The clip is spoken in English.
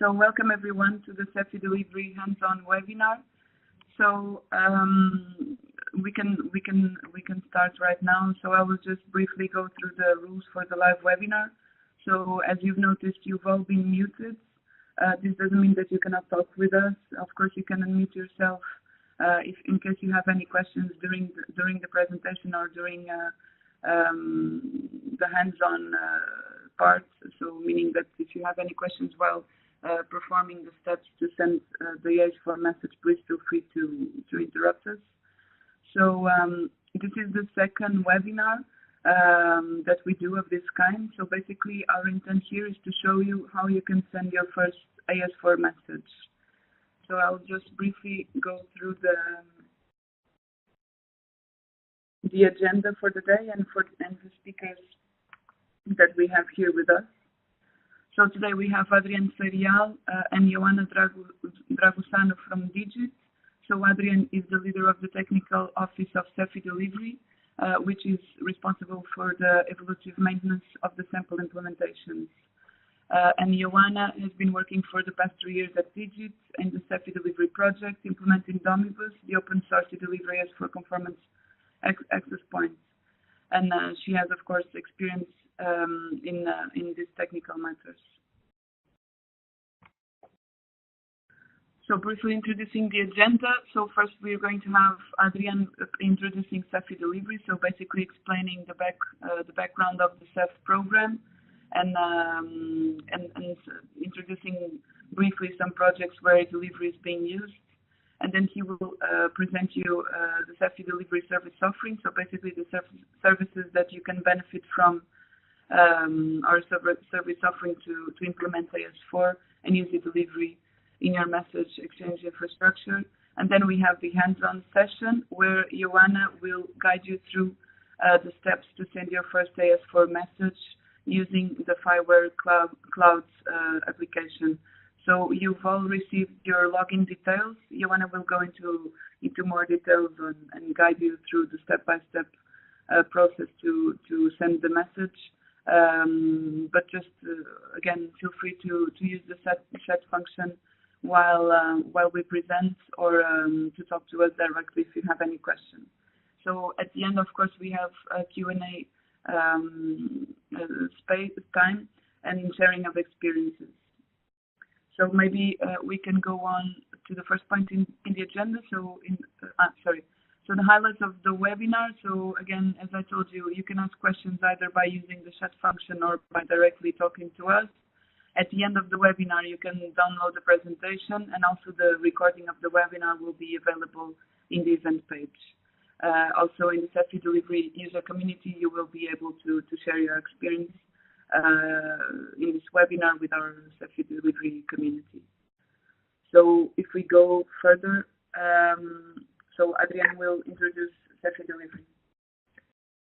So welcome everyone to the CEF eDelivery hands-on webinar. So we can start right now. So I will just briefly go through the rules for the live webinar. So as you've noticed, you've all been muted. This doesn't mean that you cannot talk with us. Of course, you can unmute yourself if in case you have any questions during the presentation or during the hands-on part. So meaning that if you have any questions while performing the steps to send the EA4 message, please feel free to interrupt us. So this is the second webinar that we do of this kind. So basically our intent here is to show you how you can send your first AS4 message. So I'll just briefly go through the agenda for the day and the speakers that we have here with us. So today we have Adrian Serial and Ioana Dragusanu from Digit. So Adrian is the leader of the technical office of CEF eDelivery, which is responsible for the evolutive maintenance of the sample implementations. And Ioana has been working for the past 3 years at Digit in the CEF eDelivery project, implementing Domibus, the open source eDelivery as for conformance access points. And she has, of course, experience in these technical matters. So briefly introducing the agenda. So first we're going to have Adrian introducing CEF eDelivery, so basically explaining the background of the CEF program and introducing briefly some projects where eDelivery is being used. And then he will present you the CEF eDelivery service offering, so basically the services that you can benefit from our service offering to implement AS4 and use eDelivery in your message exchange infrastructure. And then we have the hands-on session where Ioana will guide you through the steps to send your first AS4 message using the Fireware Cloud application. So you've all received your login details. Ioana will go into more details and guide you through the step-by-step process to send the message. But just again, feel free to use the chat function while we present, or to talk to us directly if you have any questions. So at the end, of course, we have a Q&A space time and sharing of experiences. So maybe we can go on to the first point in the agenda. So So the highlights of the webinar. So again, as I told you, you can ask questions either by using the chat function or by directly talking to us. At the end of the webinar, you can download the presentation, and also the recording of the webinar will be available in the event page. Also in the CEF eDelivery user community, you will be able to share your experience in this webinar with our CEF eDelivery community. So if we go further, so Adrian will introduce CEF eDelivery.